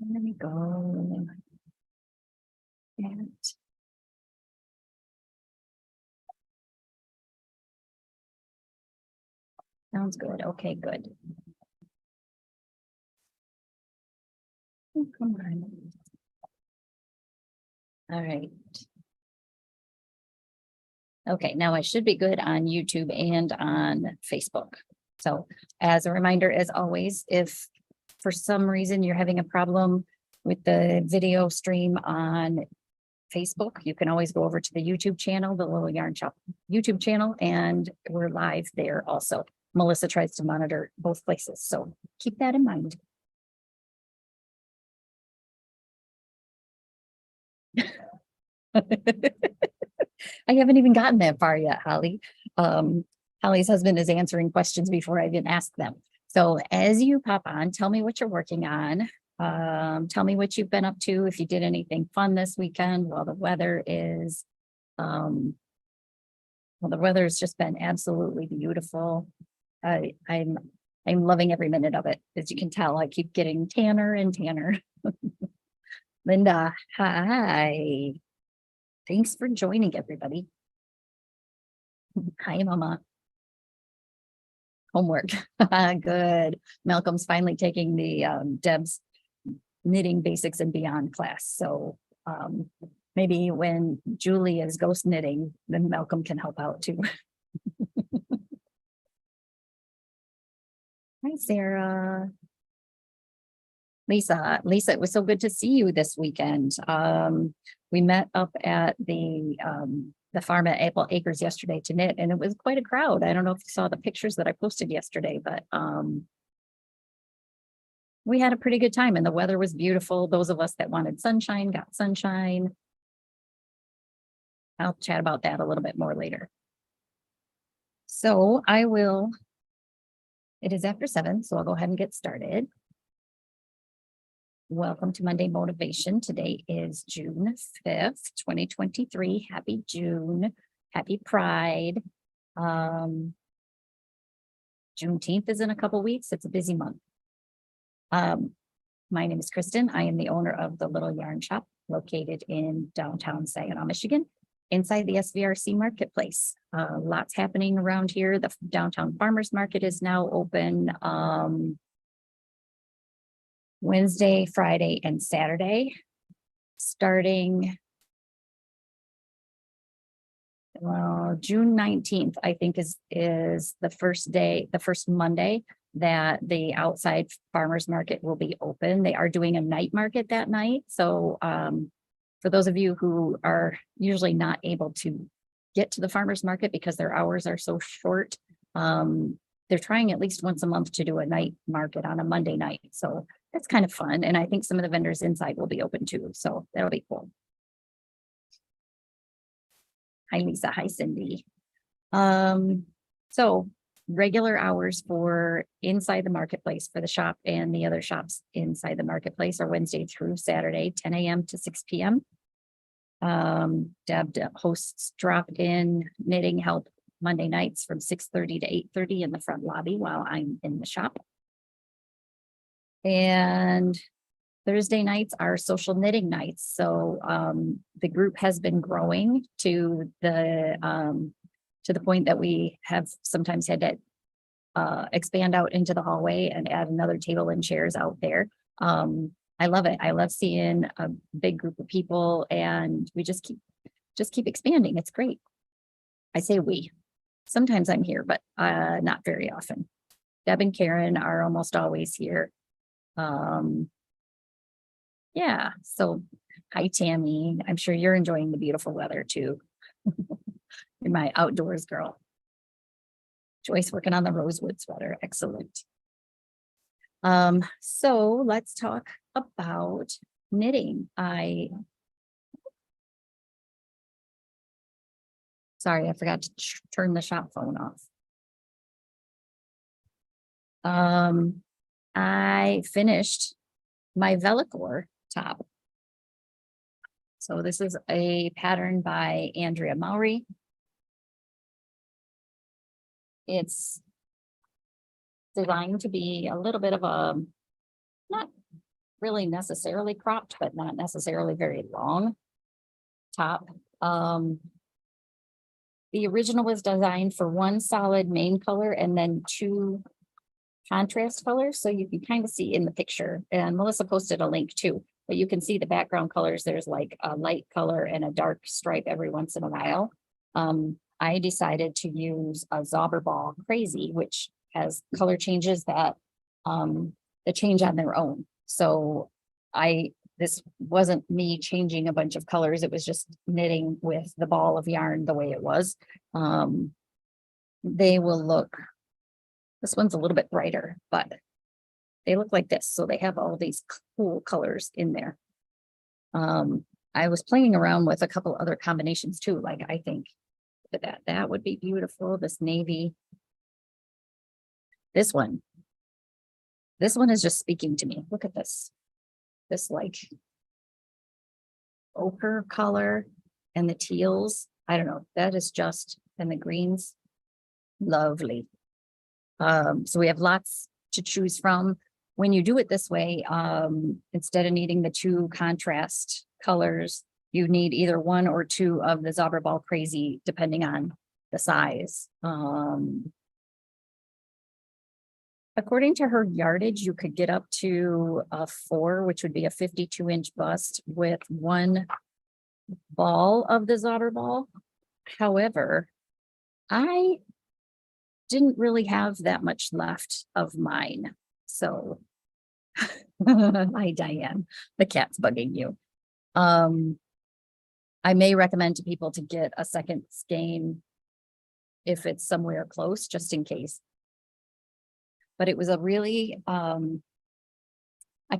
There we go. And sounds good. Okay, good. Oh, come on. All right. Okay, now I should be good on YouTube and on Facebook. So as a reminder, as always, if for some reason you're having a problem with the video stream on Facebook, you can always go over to the YouTube channel, the Little Yarn Shop YouTube channel, and we're live there also. Melissa tries to monitor both places, so keep that in mind. I haven't even gotten that far yet, Holly. Holly's husband is answering questions before I even ask them. So as you pop on, tell me what you're working on. Tell me what you've been up to, if you did anything fun this weekend while the weather is, well, the weather has just been absolutely beautiful. I'm loving every minute of it. As you can tell, I keep getting tanner and tanner. Linda, hi. Thanks for joining, everybody. Hi, Mama. Homework. Good. Malcolm's finally taking the Deb's knitting basics and beyond class. So maybe when Julie is ghost knitting, then Malcolm can help out too. Hi, Sarah. Lisa, it was so good to see you this weekend. We met up at the farm at Apple Acres yesterday to knit, and it was quite a crowd. I don't know if you saw the pictures that I posted yesterday, but we had a pretty good time and the weather was beautiful. Those of us that wanted sunshine got sunshine. I'll chat about that a little bit more later. So it is after 7, so I'll go ahead and get started. Welcome to Monday Motivation. Today is June 5th, 2023. Happy June. Happy Pride. Juneteenth is in a couple weeks. It's a busy month. My name is Kristen. I am the owner of the Little Yarn Shop located in downtown Saginaw, Michigan, inside the SVRC marketplace. Lots happening around here. The downtown farmers market is now open Wednesday, Friday, and Saturday, starting June 19th, I think is the first Monday that the outside farmers market will be open. They are doing a night market that night. So for those of you who are usually not able to get to the farmers market because their hours are so short, they're trying at least once a month to do a night market on a Monday night. So that's kind of fun. And I think some of the vendors inside will be open too. So that'll be cool. Hi, Lisa. Hi, Cindy. So regular hours for inside the marketplace for the shop and the other shops inside the marketplace are Wednesday through Saturday, 10 a.m. to 6 p.m. Deb hosts drop-in knitting help Monday nights from 6:30 to 8:30 in the front lobby while I'm in the shop. And Thursday nights are social knitting nights. So the group has been growing to the point that we have sometimes had to expand out into the hallway and add another table and chairs out there. I love it. I love seeing a big group of people, and we just keep expanding. It's great. I say we. Sometimes I'm here, but not very often. Deb and Karen are almost always here. Yeah, so hi, Tammy. I'm sure you're enjoying the beautiful weather too. You're my outdoors girl. Joyce working on the rosewood sweater. Excellent. So let's talk about knitting. Sorry, I forgot to turn the shop phone off. I finished my Vellicor top. So this is a pattern by Andrea Mowry. It's designed to be a little bit of a, not really necessarily cropped, but not necessarily very long top. The original was designed for one solid main color and then two contrast colors. So you can kind of see in the picture, and Melissa posted a link too, but you can see the background colors. There's like a light color and a dark stripe every once in a while. I decided to use a Zauberball Crazy, which has color changes that change on their own. So this wasn't me changing a bunch of colors. It was just knitting with the ball of yarn the way it was. They will look, this one's a little bit brighter, but they look like this. So they have all these cool colors in there. I was playing around with a couple other combinations too. Like I think that would be beautiful. This navy. This one is just speaking to me. Look at this. This like ochre color and the teals. I don't know. That is just, and the greens, lovely. So we have lots to choose from. When you do it this way, instead of needing the two contrast colors, you need either one or two of the Zauberball Crazy, depending on the size. According to her yardage, you could get up to a 4, which would be a 52-inch bust with one ball of the Zauberball. However, I didn't really have that much left of mine. So, hi, Diane, the cat's bugging you. I may recommend to people to get a second skein if it's somewhere close, just in case. But it was a really, I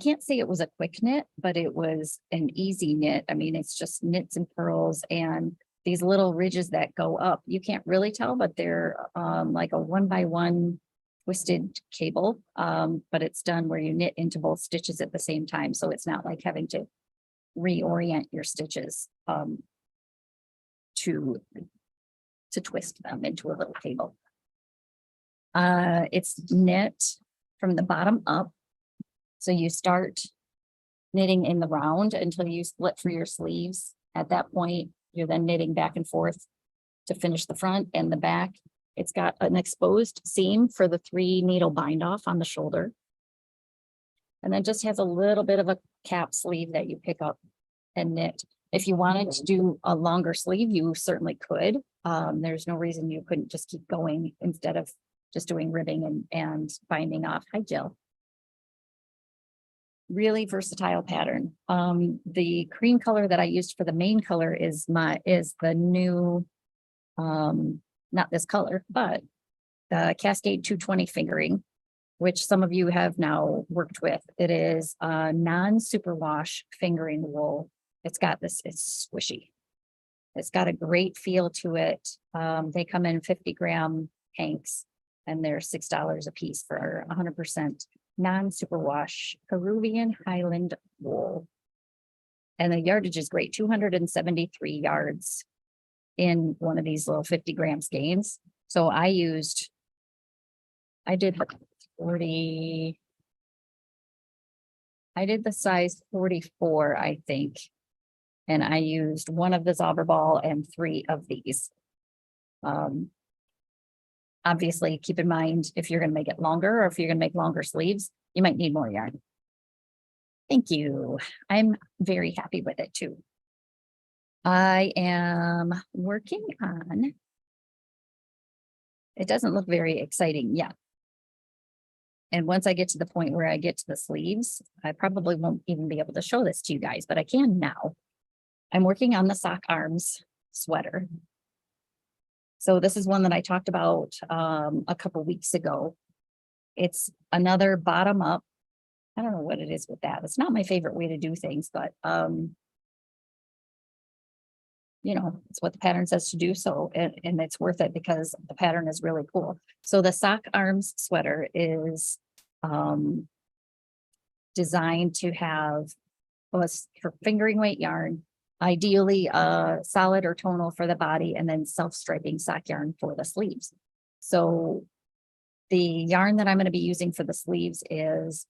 can't say it was a quick knit, but it was an easy knit. I mean, it's just knits and purls and these little ridges that go up. You can't really tell, but they're like a 1x1 twisted cable, but it's done where you knit into both stitches at the same time. So it's not like having to reorient your stitches to twist them into a little cable. It's knit from the bottom up. So you start knitting in the round until you split for your sleeves. At that point, you're then knitting back and forth to finish the front and the back. It's got an exposed seam for the 3 needle bind off on the shoulder. And then just has a little bit of a cap sleeve that you pick up and knit. If you wanted to do a longer sleeve, you certainly could. There's no reason you couldn't just keep going instead of just doing ribbing and binding off. Hi, Jill. Really versatile pattern. The cream color that I used for the main color is the new, not this color, but the Cascade 220 fingering, which some of you have now worked with. It is a non-superwash fingering wool. It's squishy. It's got a great feel to it. They come in 50-gram hanks and they're $6 a piece for 100% non-superwash Peruvian Highland wool. And the yardage is great, 273 yards in one of these little 50-gram skeins. So I did the size 44, I think. And I used one of the Zauberball and 3 of these. Obviously, keep in mind, if you're going to make it longer or if you're going to make longer sleeves, you might need more yarn. Thank you. I'm very happy with it too. I am working on, it doesn't look very exciting yet. And once I get to the point where I get to the sleeves, I probably won't even be able to show this to you guys, but I can now. I'm working on the sock arms sweater. So this is one that I talked about a couple weeks ago. It's another bottom up. I don't know what it is with that. It's not my favorite way to do things, but you know, it's what the pattern says to do. So, and it's worth it because the pattern is really cool. So the sock arms sweater is designed to have, well, it's for fingering weight yarn, ideally solid or tonal for the body, and then self-striping sock yarn for the sleeves. So The yarn that I'm going to be using for the sleeves is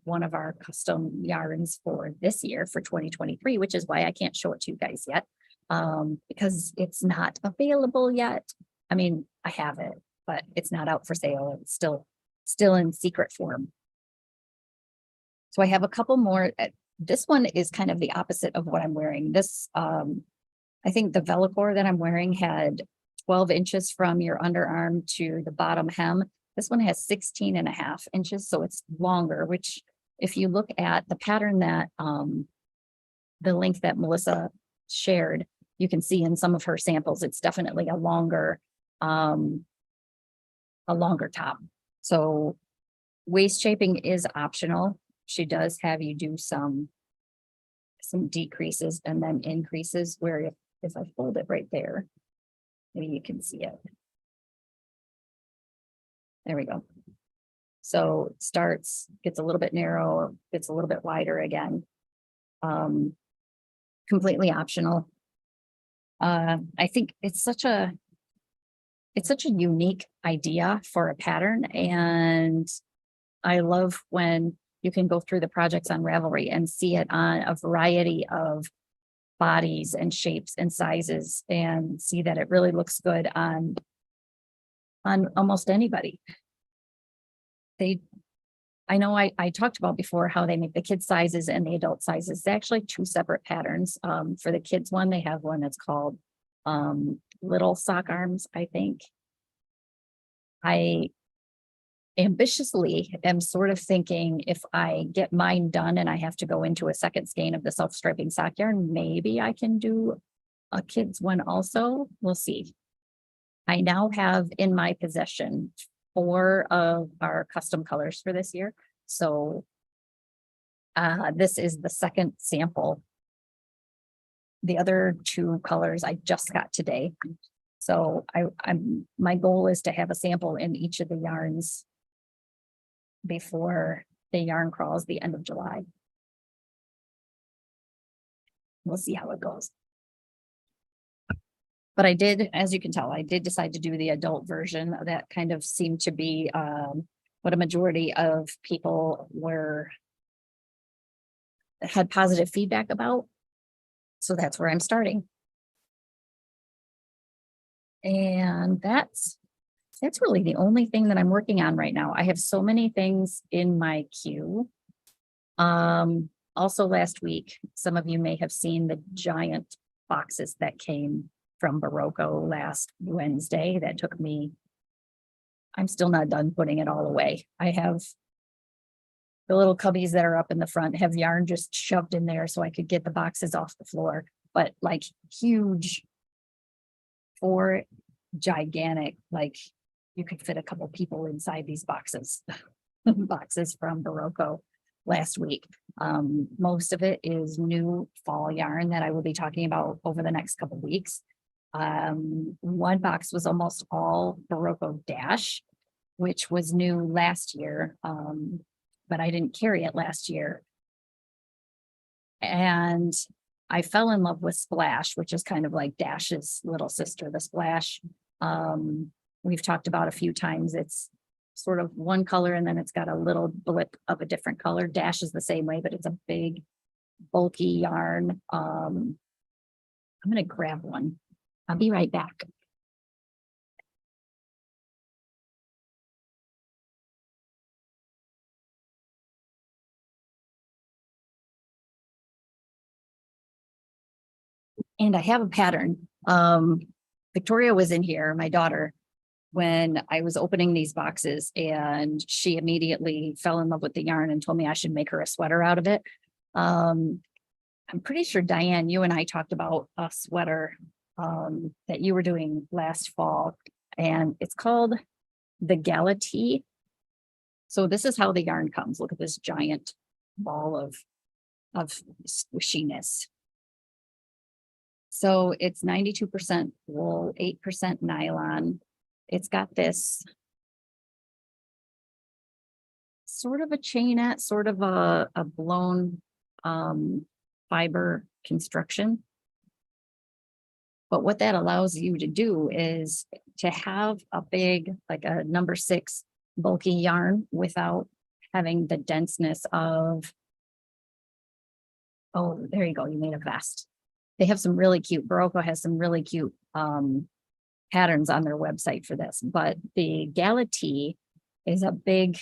one of our custom yarns for this year for 2023, which is why I can't show it to you guys yet, because it's not available yet. I mean, I have it, but it's not out for sale. It's still in secret form. So I have a couple more. This one is kind of the opposite of what I'm wearing. This, I think the Velcro that I'm wearing had 12 inches from your underarm to the bottom hem. This one has 16.5 inches, so it's longer, which if you look at the pattern that the link that Melissa shared, you can see in some of her samples, it's definitely a longer top. So waist shaping is optional. She does have you do some decreases and then increases where if I fold it right there, maybe you can see it. There we go. So it starts, gets a little bit narrow, gets a little bit wider again. Completely optional. I think it's such a unique idea for a pattern. And I love when you can go through the projects on Ravelry and see it on a variety of bodies and shapes and sizes and see that it really looks good on almost anybody. I know I talked about before how they make the kid sizes and the adult sizes. It's actually two separate patterns. For the kids one, they have one that's called little sock arms, I think. I ambitiously am sort of thinking if I get mine done and I have to go into a second skein of the self-striping sock yarn, maybe I can do a kid's one also. We'll see. I now have in my possession 4 of our custom colors for this year. So this is the second sample. The other 2 colors I just got today. So my goal is to have a sample in each of the yarns before the yarn crawls the end of July. We'll see how it goes. But I did, as you can tell, I did decide to do the adult version. That kind of seemed to be what a majority of people had positive feedback about. So that's where I'm starting. And that's really the only thing that I'm working on right now. I have so many things in my queue. Also last week, some of you may have seen the giant boxes that came from Barocco last Wednesday. That took me, I'm still not done putting it all away. I have the little cubbies that are up in the front, have yarn just shoved in there so I could get the boxes off the floor, but like huge, 4 gigantic, like you could fit a couple people inside these boxes, boxes from Barocco last week. Most of it is new fall yarn that I will be talking about over the next couple of weeks. One box was almost all Barocco Dash, which was new last year, but I didn't carry it last year. And I fell in love with Splash, which is kind of like Dash's little sister, the Splash. We've talked about a few times. It's sort of one color and then it's got a little blip of a different color. Dash is the same way, but it's a big, bulky yarn. I'm going to grab one. I'll be right back. And I have a pattern. Victoria was in here, my daughter, when I was opening these boxes, and she immediately fell in love with the yarn and told me I should make her a sweater out of it. I'm pretty sure, Diane, you and I talked about a sweater that you were doing last fall, and it's called the Gala Tee. So this is how the yarn comes. Look at this giant ball of squishiness. So it's 92% wool, 8% nylon. It's got this sort of a chainette, sort of a blown fiber construction. But what that allows you to do is to have a big, like a number 6 bulky yarn without having the denseness of, oh, there you go, you made a vest. They have some really cute, Barocco has some really cute patterns on their website for this, but the Gala tee is a big,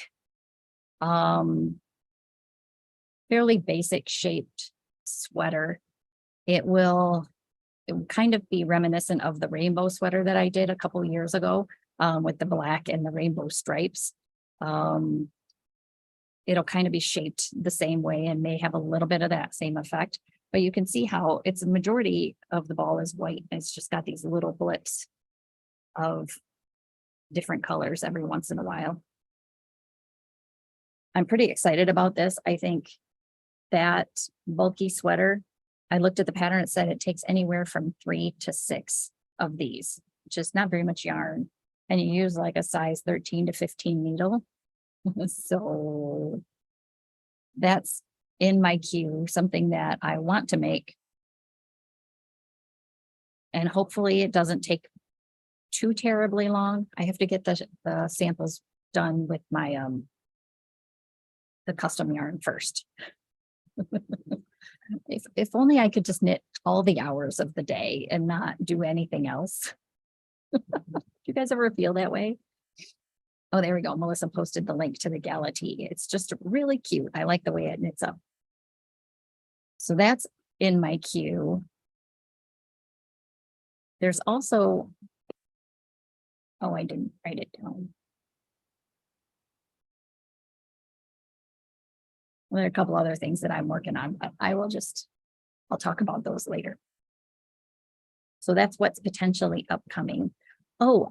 fairly basic shaped sweater. It will kind of be reminiscent of the rainbow sweater that I did a couple years ago with the black and the rainbow stripes. It'll kind of be shaped the same way and may have a little bit of that same effect. But you can see how it's a majority of the ball is white. It's just got these little blips of different colors every once in a while. I'm pretty excited about this. I think that bulky sweater, I looked at the pattern, it said it takes anywhere from 3 to 6 of these, which is not very much yarn. And you use like a size 13 to 15 needle. So that's in my queue, something that I want to make. And hopefully it doesn't take too terribly long. I have to get the samples done with my the custom yarn first. If only I could just knit all the hours of the day and not do anything else. Do you guys ever feel that way? Oh, there we go. Melissa posted the link to the Gala tee. It's just really cute. I like the way it knits up. So that's in my queue. There's also, oh, I didn't write it down. There are a couple other things that I'm working on, but I'll talk about those later. So that's what's potentially upcoming. Oh,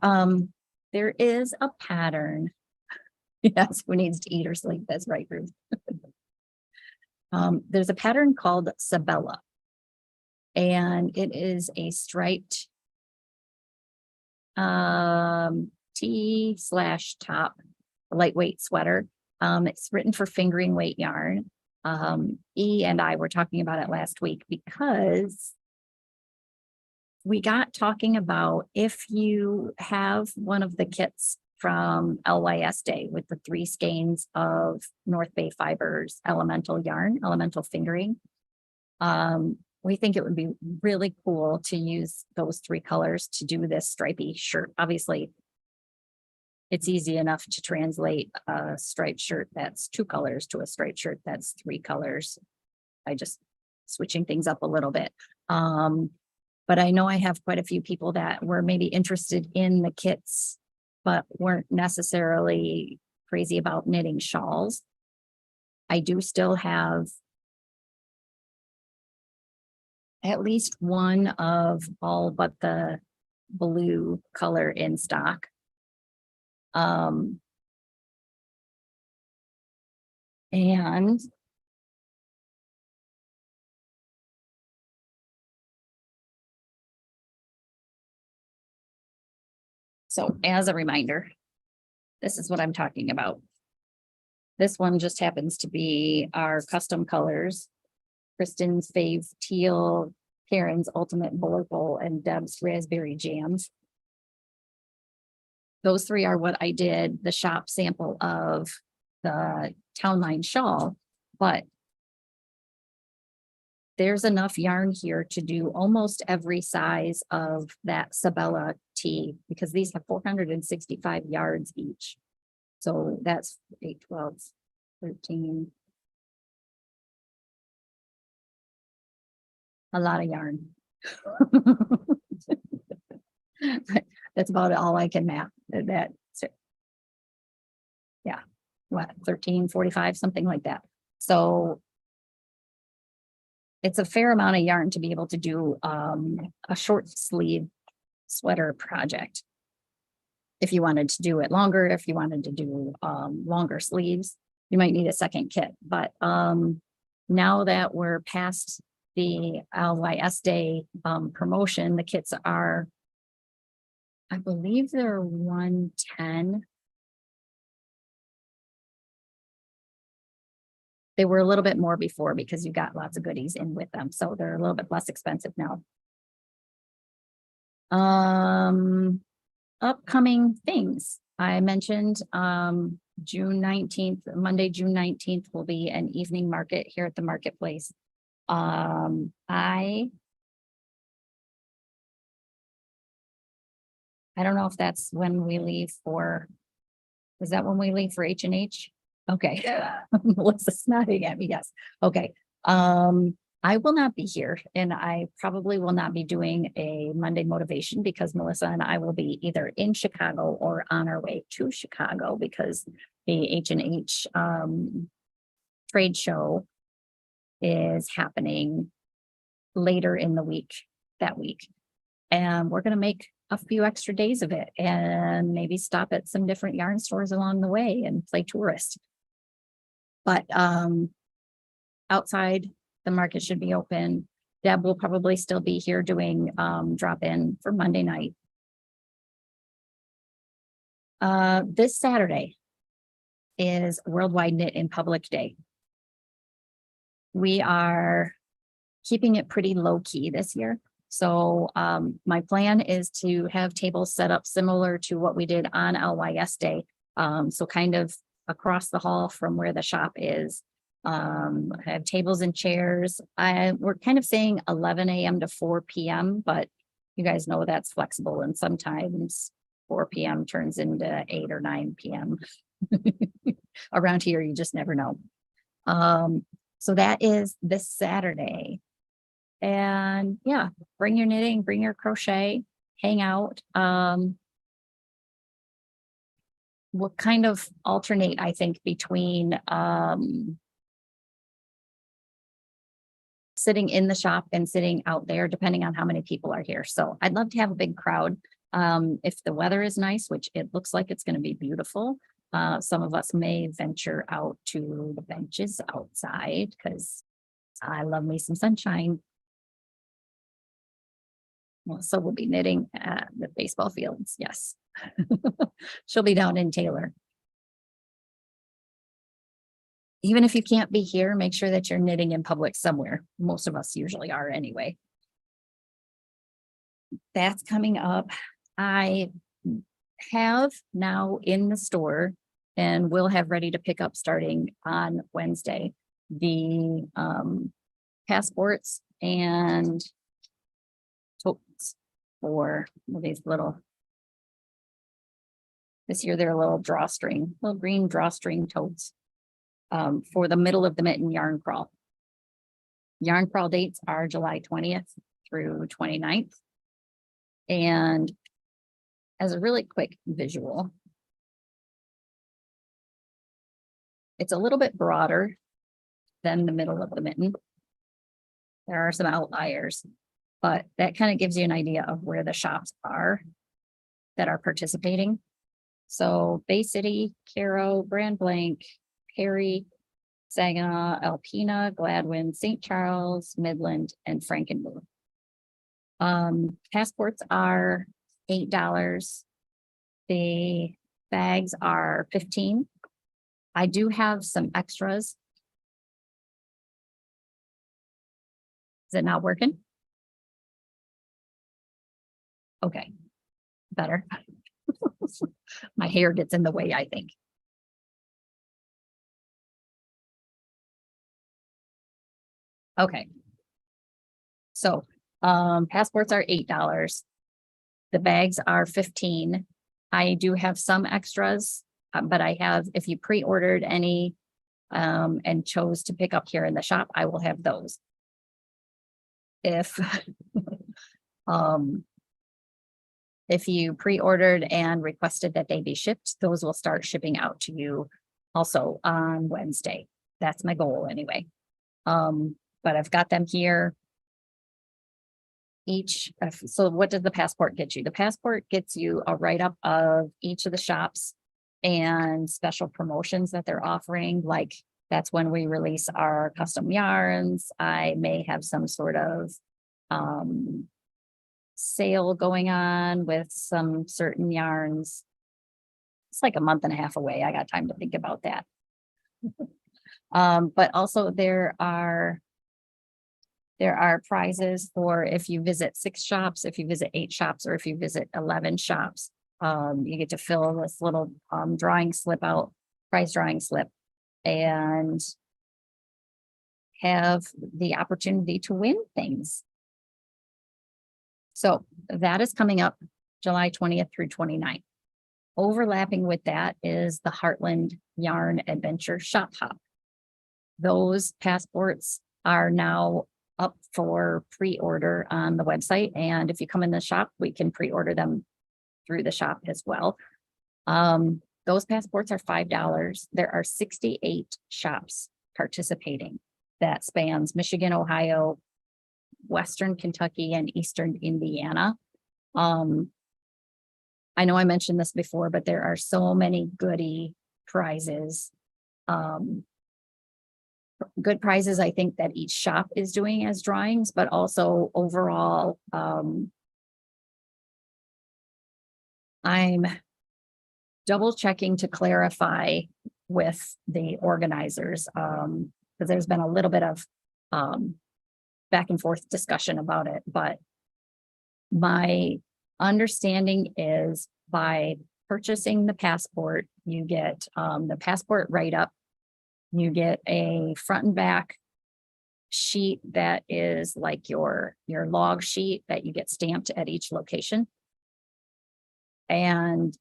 there is a pattern. Yes, who needs to eat or sleep? That's right, Ruth. There's a pattern called Sabella, and it is a striped tee/top lightweight sweater. It's written for fingering weight yarn. E and I were talking about it last week because we got talking about if you have one of the kits from LYS Day with the 3 skeins of North Bay Fibers elemental yarn, elemental fingering. We think it would be really cool to use those 3 colors to do this stripy shirt. Obviously, it's easy enough to translate a striped shirt that's 2 colors to a striped shirt that's 3 colors. I just switching things up a little bit. But I know I have quite a few people that were maybe interested in the kits, but weren't necessarily crazy about knitting shawls. I do still have at least one of all but the blue color in stock. And so as a reminder, this is what I'm talking about. This one just happens to be our custom colors. Kristen's fave teal, Karen's ultimate purple, and Deb's raspberry jams. Those 3 are what I did the shop sample of the town line shawl, but there's enough yarn here to do almost every size of that Sabella tee because these have 465 yards each. So that's 8, 12, 13. A lot of yarn. That's about all I can map. That, yeah, what, 1345, something like that. So it's a fair amount of yarn to be able to do a short sleeve sweater project. If you wanted to do it longer, if you wanted to do longer sleeves, you might need a second kit. But now that we're past the LYS Day promotion, the kits are, I believe they're 110. They were a little bit more before because you got lots of goodies in with them. So they're a little bit less expensive now. Upcoming things. I mentioned, June 19th, Monday, June 19th will be an evening market here at the marketplace. I don't know if that's when we leave for, is that when we leave for H&H? Okay. Melissa's nodding at me, yes. Okay. I will not be here and I probably will not be doing a Monday motivation because Melissa and I will be either in Chicago or on our way to Chicago because the H&H trade show is happening later in the week, that week. And we're going to make a few extra days of it and maybe stop at some different yarn stores along the way and play tourist. But outside, the market should be open. Deb will probably still be here doing drop in for Monday night. This Saturday is Worldwide Knit in Public Day. We are keeping it pretty low key this year. So my plan is to have tables set up similar to what we did on LYS Day. So kind of across the hall from where the shop is. Have tables and chairs. We're kind of saying 11 a.m. to 4 p.m., but you guys know that's flexible and sometimes 4 p.m. turns into 8 or 9 p.m. Around here, you just never know. So that is this Saturday. And yeah, bring your knitting, bring your crochet, hang out. We'll kind of alternate, I think, between sitting in the shop and sitting out there, depending on how many people are here. So I'd love to have a big crowd. If the weather is nice, which it looks like it's going to be beautiful, some of us may venture out to the benches outside because I love me some sunshine. Well, so we'll be knitting at the baseball fields. Yes. She'll be down in Taylor. Even if you can't be here, make sure that you're knitting in public somewhere. Most of us usually are anyway. That's coming up. I have now in the store and will have ready to pick up starting on Wednesday, the passports and totes for these little, this year they're a little drawstring, little green drawstring totes for the middle of the mitten yarn crawl. Yarn crawl dates are July 20th through 29th. And as a really quick visual, it's a little bit broader than the middle of the mitten. There are some outliers, but that kind of gives you an idea of where the shops are that are participating. So Bay City, Caro, Grand Blanc, Perry, Saginaw, Alpena, Gladwin, St. Charles, Midland, and Frankenmuth. Passports are $8. The bags are $15. I do have some extras. Is it not working? Okay, better. My hair gets in the way, I think. Okay. So passports are $8. The bags are $15. I do have some extras, but I have, if you pre-ordered any and chose to pick up here in the shop, I will have those. If you pre-ordered and requested that they be shipped, those will start shipping out to you also on Wednesday. That's my goal anyway. But I've got them here. So what does the passport get you? The passport gets you a write-up of each of the shops and special promotions that they're offering. Like that's when we release our custom yarns. I may have some sort of sale going on with some certain yarns. It's like a month and a half away. I got time to think about that. But also there are There are prizes for if you visit 6 shops, if you visit 8 shops, or if you visit 11 shops. You get to fill this little drawing slip out, prize drawing slip, and have the opportunity to win things. So that is coming up July 20th through 29th. Overlapping with that is the Heartland Yarn Adventure Shop Hop. Those passports are now up for pre-order on the website. And if you come in the shop, we can pre-order them through the shop as well. Those passports are $5. There are 68 shops participating. That spans Michigan, Ohio, Western Kentucky, and Eastern Indiana. I know I mentioned this before, but there are so many goodie prizes. Good prizes, I think, that each shop is doing as drawings, but also overall, I'm double checking to clarify with the organizers, because there's been a little bit of back and forth discussion about it, but my understanding is by purchasing the passport, you get the passport write-up, you get a front and back sheet that is like your log sheet that you get stamped at each location. And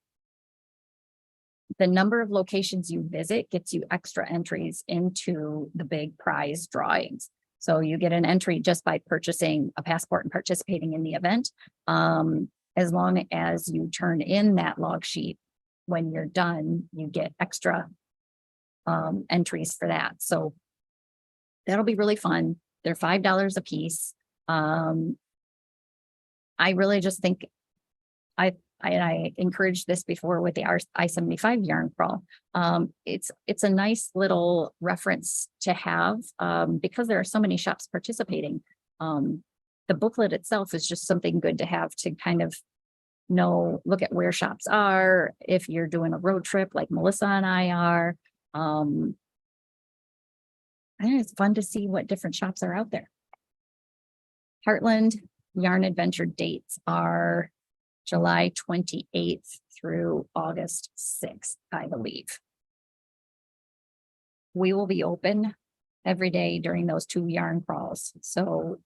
the number of locations you visit gets you extra entries into the big prize drawings. So you get an entry just by purchasing a passport and participating in the event. As long as you turn in that log sheet when you're done, you get extra entries for that. So that'll be really fun. They're $5 a piece. I really just think I encouraged this before with the I-75 yarn crawl. It's a nice little reference to have because there are so many shops participating. The booklet itself is just something good to have to kind of know, look at where shops are. If you're doing a road trip like Melissa and I are, I think it's fun to see what different shops are out there. Heartland Yarn Adventure dates are July 28th through August 6th, I believe. We will be open every day during those 2 yarn crawls. So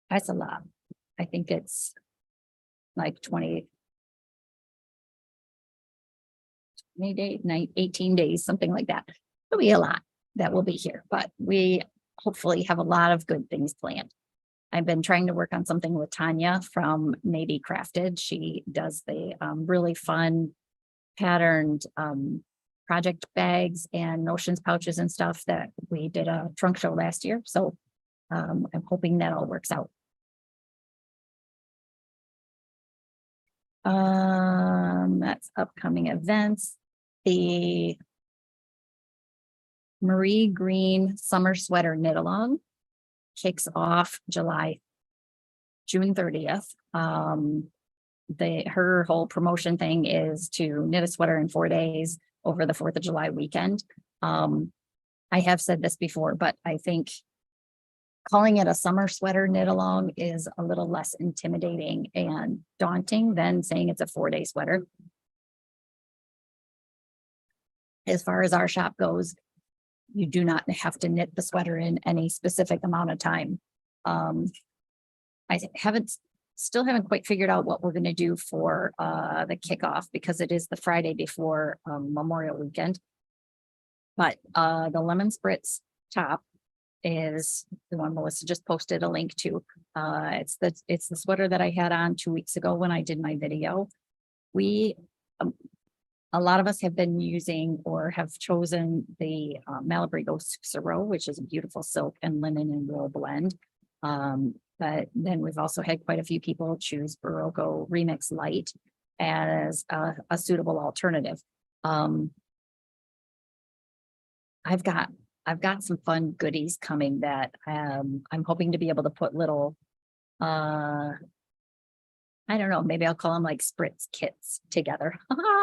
that's a lot. I think it's like 20 days, 18 days, something like that. It'll be a lot that will be here, but we hopefully have a lot of good things planned. I've been trying to work on something with Tanya from Maybe Crafted. She does the really fun patterned project bags and notions pouches and stuff that we did a trunk show last year. So I'm hoping that all works out. That's upcoming events. The Marie Green Summer Sweater Knit Along kicks off June 30th. Her whole promotion thing is to knit a sweater in 4 days over the 4th of July weekend. I have said this before, but I think calling it a summer sweater knit along is a little less intimidating and daunting than saying it's a 4-day sweater. As far as our shop goes, you do not have to knit the sweater in any specific amount of time. I still haven't quite figured out what we're going to do for the kickoff because it is the Friday before Memorial Weekend. But the Lemon Spritz top is the one Melissa just posted a link to. It's the sweater that I had on 2 weeks ago when I did my video. A lot of us have been using or have chosen the Malabrigo Sucero, which is a beautiful silk and linen and wool blend. But then we've also had quite a few people choose Barocco Remix Light as a suitable alternative. I've got some fun goodies coming that I'm hoping to be able to put little, I don't know, maybe I'll call them like spritz kits together.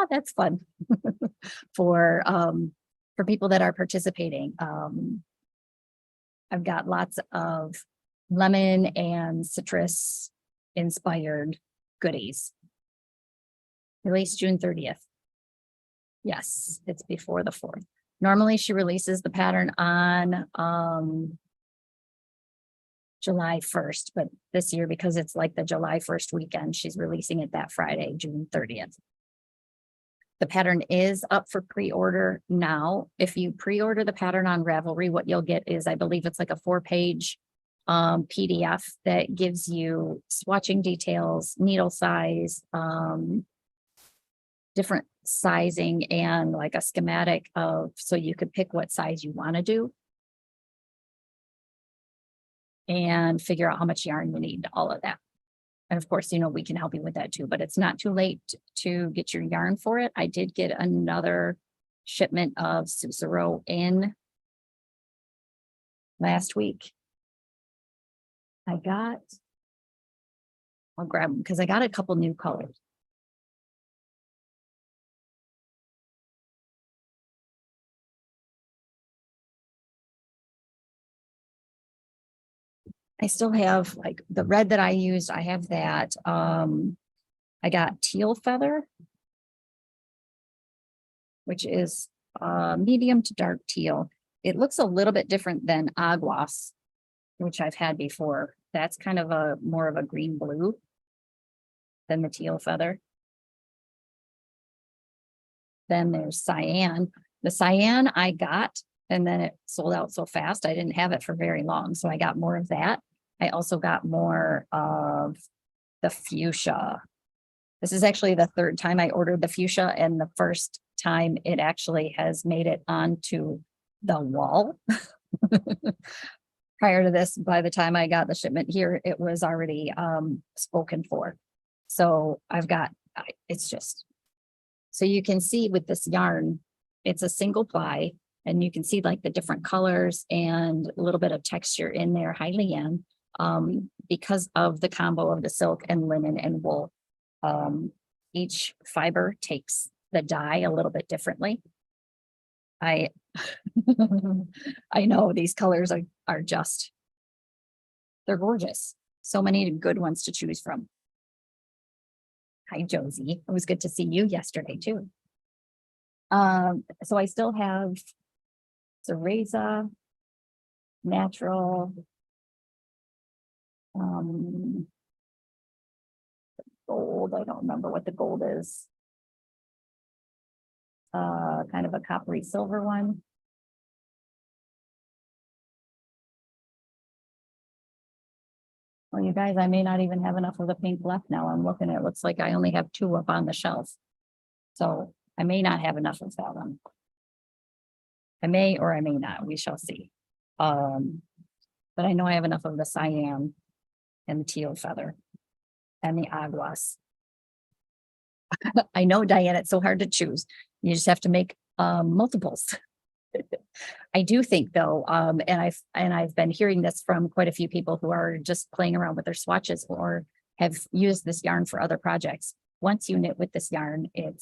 That's fun for people that are participating. I've got lots of lemon and citrus inspired goodies. Released June 30th. Yes, it's before the 4th. Normally she releases the pattern on July 1st, but this year, because it's like the July 1st weekend, she's releasing it that Friday, June 30th. The pattern is up for pre-order now. If you pre-order the pattern on Ravelry, what you'll get is, I believe it's like a 4-page PDF that gives you swatching details, needle size, different sizing, and like a schematic of, so you could pick what size you want to do and figure out how much yarn you need, all of that. And of course, we can help you with that too, but it's not too late to get your yarn for it. I did get another shipment of Cicero in last week. I'll grab them because I got a couple new colors. I still have like the red that I used. I have that. I got teal feather, which is medium to dark teal. It looks a little bit different than aguas, which I've had before. That's kind of a more of a green blue than the teal feather. Then there's cyan. The cyan I got, and then it sold out so fast, I didn't have it for very long. So I got more of that. I also got more of the fuchsia. This is actually the 3rd time I ordered the fuchsia, and the first time it actually has made it onto the wall. Prior to this, by the time I got the shipment here, it was already spoken for. So it's just, so you can see with this yarn, it's a single ply, and you can see like the different colors and a little bit of texture in there, highly end, because of the combo of the silk and linen and wool. Each fiber takes the dye a little bit differently. I know these colors are just, they're gorgeous. So many good ones to choose from. Hi, Josie. It was good to see you yesterday too. So I still have Cereza, natural, gold. I don't remember what the gold is. Kind of a coppery silver one. Well, you guys, I may not even have enough of the pink left now. I'm looking, it looks like I only have 2 up on the shelf. So I may not have enough of that one. I may or I may not, we shall see. But I know I have enough of the cyan and the teal feather and the aguas. I know, Diane, it's so hard to choose. You just have to make multiples. I do think though, and I've been hearing this from quite a few people who are just playing around with their swatches or have used this yarn for other projects. Once you knit with this yarn, it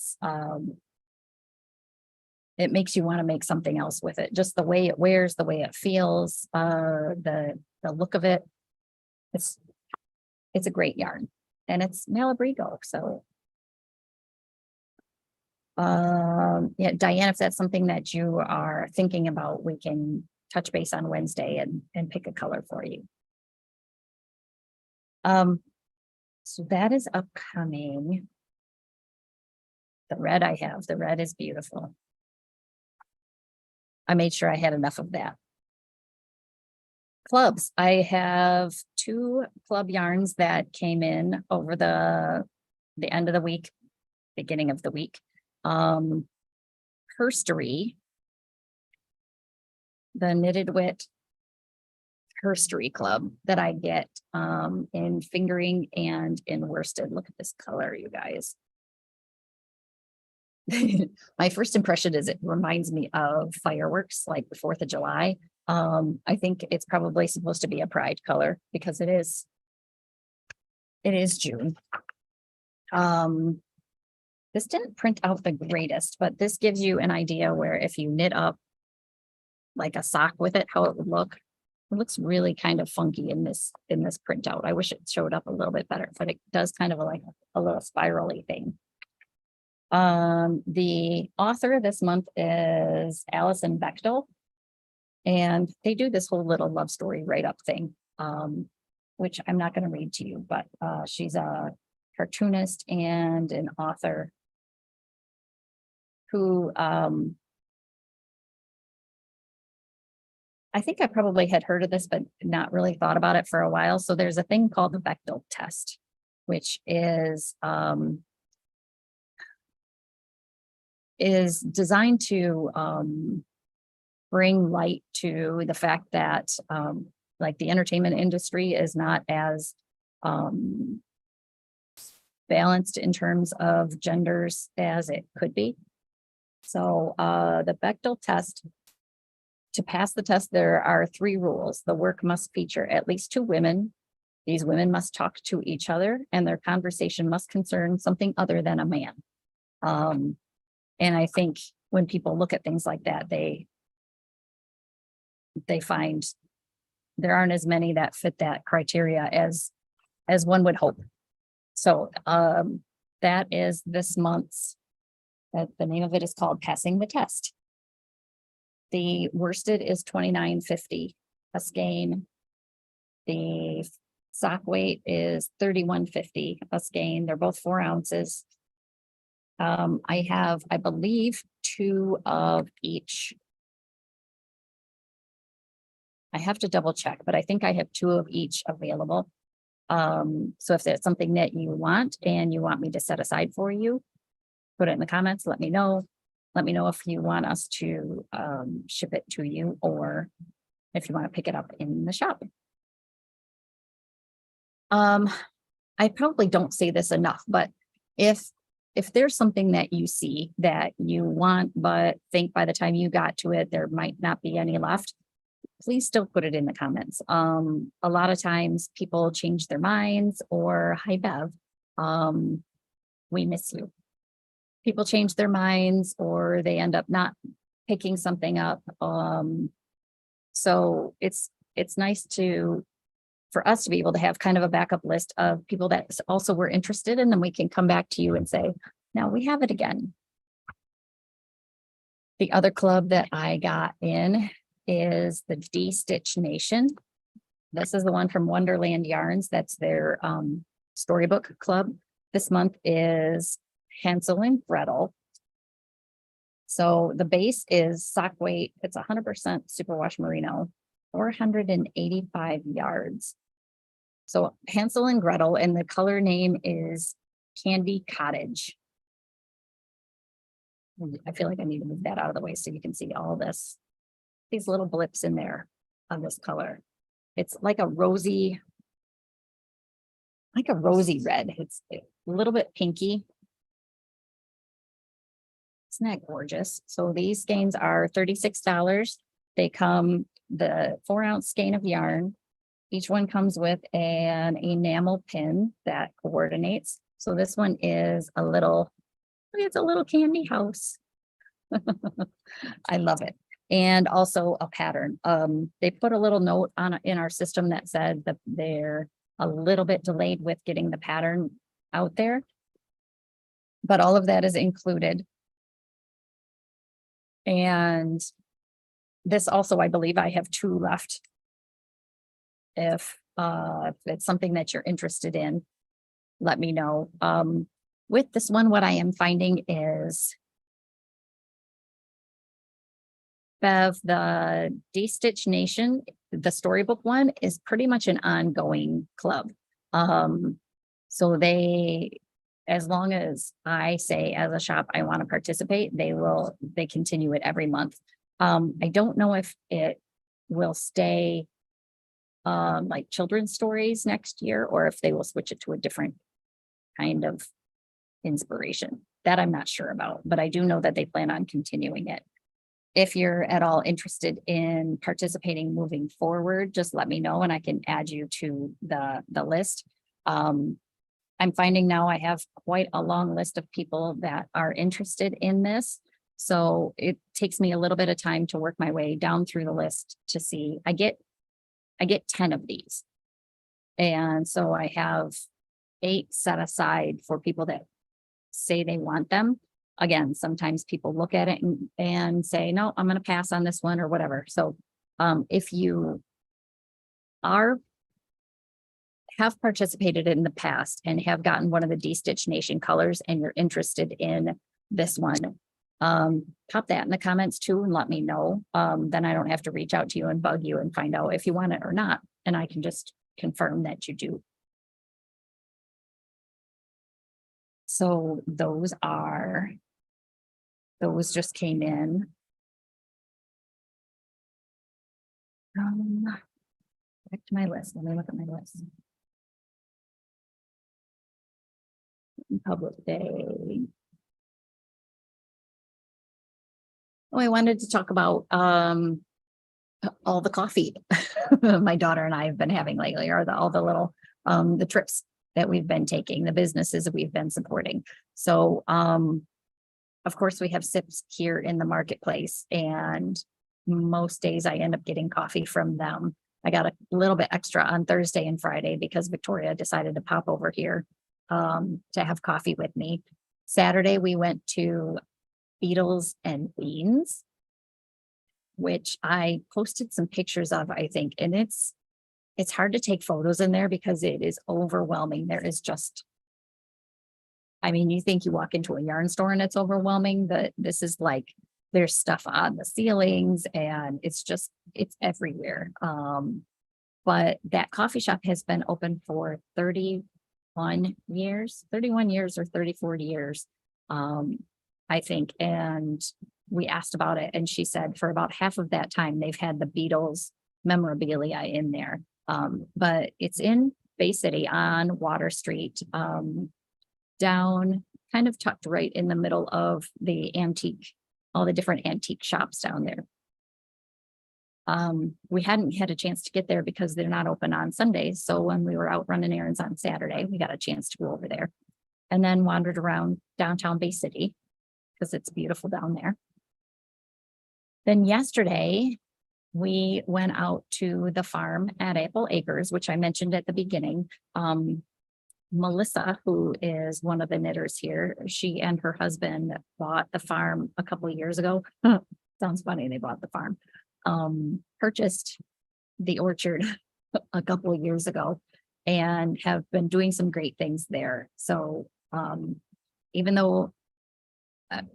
makes you want to make something else with it. Just the way it wears, the way it feels, the look of it. It's a great yarn, and it's Malabrigo. So yeah, Diane, if that's something that you are thinking about, we can touch base on Wednesday and pick a color for you. So that is upcoming. The red the red is beautiful. I made sure I had enough of that. Clubs. I have 2 club yarns that came in over the end of the week, beginning of the week. Herstory, the Knitted Wit Herstory Club that I get in fingering and in worsted. Look at this color, you guys. My first impression is it reminds me of fireworks, like the 4th of July. I think it's probably supposed to be a pride color because it is June. This didn't print out the greatest, but this gives you an idea where if you knit up like a sock with it, how it would look. It looks really kind of funky in this printout. I wish it showed up a little bit better, but it does kind of like a little spirally thing. The author this month is Alison Bechtel. And they do this whole little love story write-up thing, which I'm not going to read to you, but she's a cartoonist and an author who I think I probably had heard of this, but not really thought about it for a while. So there's a thing called the Bechdel test, which is designed to bring light to the fact that like the entertainment industry is not as balanced in terms of genders as it could be. So the Bechdel test, to pass the test, there are 3 rules. The work must feature at least 2 women. These women must talk to each other, and their conversation must concern something other than a man. And I think when people look at things like that, they find there aren't as many that fit that criteria as one would hope. So that is this month's, the name of it is called Passing the Test. The worsted is $29.50 a skein. The sock weight is $31.50 a skein. They're both 4 ounces. I have, I believe, 2 of each. I have to double check, but I think I have 2 of each available. So if there's something that you want and you want me to set aside for you, put it in the comments, let me know. Let me know if you want us to ship it to you, or if you want to pick it up in the shop. I probably don't say this enough, but if there's something that you see that you want, but think by the time you got to it, there might not be any left, please still put it in the comments. A lot of times people change their minds, or hi Bev, we miss you. People change their minds, or they end up not picking something up. So it's nice for us to be able to have kind of a backup list of people that also were interested, and then we can come back to you and say, now we have it again. The other club that I got in is the D-Stitch Nation. This is the one from Wonderland Yarns. That's their storybook club. This month is Hansel and Gretel. So the base is sock weight. It's 100% superwash merino, 485 yards. So Hansel and Gretel, and the color name is Candy Cottage. I feel like I need to move that out of the way so you can see all this, these little blips in there of this color. It's like a rosy red. It's a little bit pinky. Isn't that gorgeous? So these skeins are $36. They come the 4-ounce skein of yarn. Each one comes with an enamel pin that coordinates. So this one is it's a little candy house. I love it. And also a pattern. They put a little note in our system that said that they're a little bit delayed with getting the pattern out there, but all of that is included. And this also, I believe I have 2 left. If it's something that you're interested in, let me know. With this one, what I am finding is, Bev, the D-Stitch Nation, the storybook one, is pretty much an ongoing club. So as long as I say as a shop I want to participate, they continue it every month. I don't know if it will stay like children's stories next year, or if they will switch it to a different kind of inspiration. That I'm not sure about, but I do know that they plan on continuing it. If you're at all interested in participating moving forward, just let me know and I can add you to the list. I'm finding now I have quite a long list of people that are interested in this. So it takes me a little bit of time to work my way down through the list to see. I get I get 10 of these. And so I have 8 set aside for people that say they want them. Again, sometimes people look at it and say, no, I'm going to pass on this one or whatever. So if you have participated in the past and have gotten one of the D-Stitch Nation colors and you're interested in this one, pop that in the comments too and let me know. Then I don't have to reach out to you and bug you and find out if you want it or not. And I can just confirm that you do. So those just came in. Back to my list. Let me look at my list. Public Day. Oh, I wanted to talk about all the coffee my daughter and I have been having lately, or all the little the trips that we've been taking, the businesses that we've been supporting. So of course we have sips here in the marketplace, and most days I end up getting coffee from them. I got a little bit extra on Thursday and Friday because Victoria decided to pop over here to have coffee with me. Saturday we went to Beetles and Beans, which I posted some pictures of, I think, and it's hard to take photos in there because it is overwhelming. There is just, I mean, you think you walk into a yarn store and it's overwhelming, but this is like, there's stuff on the ceilings and it's everywhere. But that coffee shop has been open for 31 years or 34 years, I think. And we asked about it and she said for about half of that time, they've had the Beatles memorabilia in there. But it's in Bay City on Water Street, down kind of tucked right in the middle of all the different antique shops down there. We hadn't had a chance to get there because they're not open on Sundays. So when we were out running errands on Saturday, we got a chance to go over there and then wandered around downtown Bay City because it's beautiful down there. Then yesterday, we went out to the farm at Apple Acres, which I mentioned at the beginning. Melissa, who is one of the knitters here, she and her husband bought the farm a couple of years ago. Sounds funny, they bought the farm. Purchased the orchard a couple of years ago and have been doing some great things there. So even though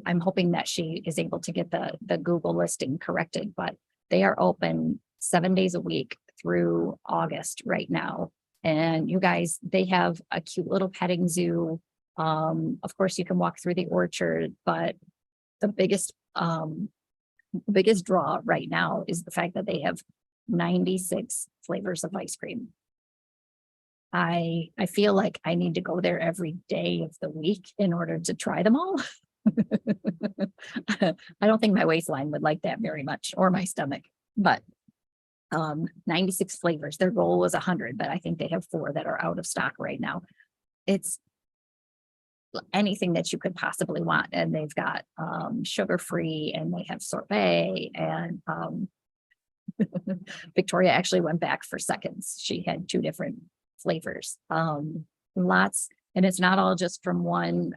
I'm hoping that she is able to get the Google listing corrected, but they are open 7 days a week through August right now. And you guys, they have a cute little petting zoo. Of course, you can walk through the orchard, but the biggest draw right now is the fact that they have 96 flavors of ice cream. I feel like I need to go there every day of the week in order to try them all. I don't think my waistline would like that very much, or my stomach, but 96 flavors. Their goal was 100, but I think they have 4 that are out of stock right now. It's anything that you could possibly want. And they've got sugar-free, and they have sorbet, and Victoria actually went back for seconds. She had 2 different flavors. Lots, and it's not all just from one,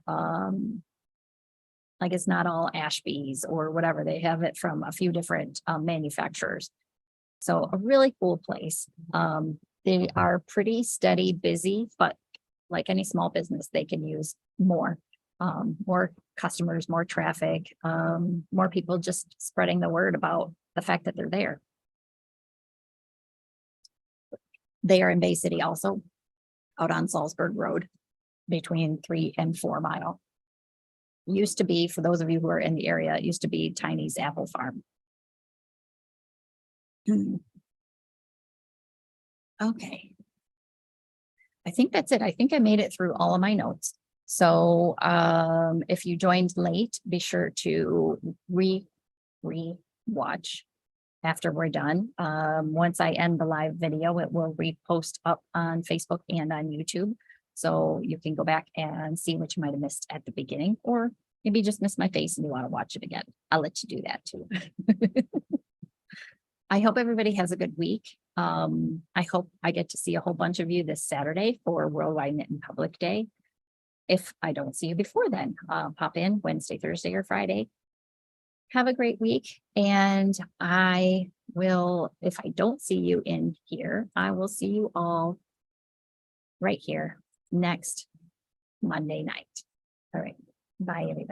like it's not all Ashby's or whatever. They have it from a few different manufacturers. So a really cool place. They are pretty steady, busy, but like any small business, they can use more customers, more traffic, more people just spreading the word about the fact that they're there. They are in Bay City also, out on Salzburg Road, between 3 and 4 Mile. Used to be, for those of you who are in the area, it used to be Tiny's Apple Farm. Okay. I think that's it. I think I made it through all of my notes. So if you joined late, be sure to re-watch after we're done. Once I end the live video, it will repost up on Facebook and on YouTube. So you can go back and see what you might have missed at the beginning, or maybe just missed my face and you want to watch it again. I'll let you do that too. I hope everybody has a good week. I hope I get to see a whole bunch of you this Saturday for Worldwide Knit in Public Day. If I don't see you before then, pop in Wednesday, Thursday, or Friday. Have a great week. And I will, if I don't see you in here, I will see you all right here next Monday night. All right. Bye, everybody.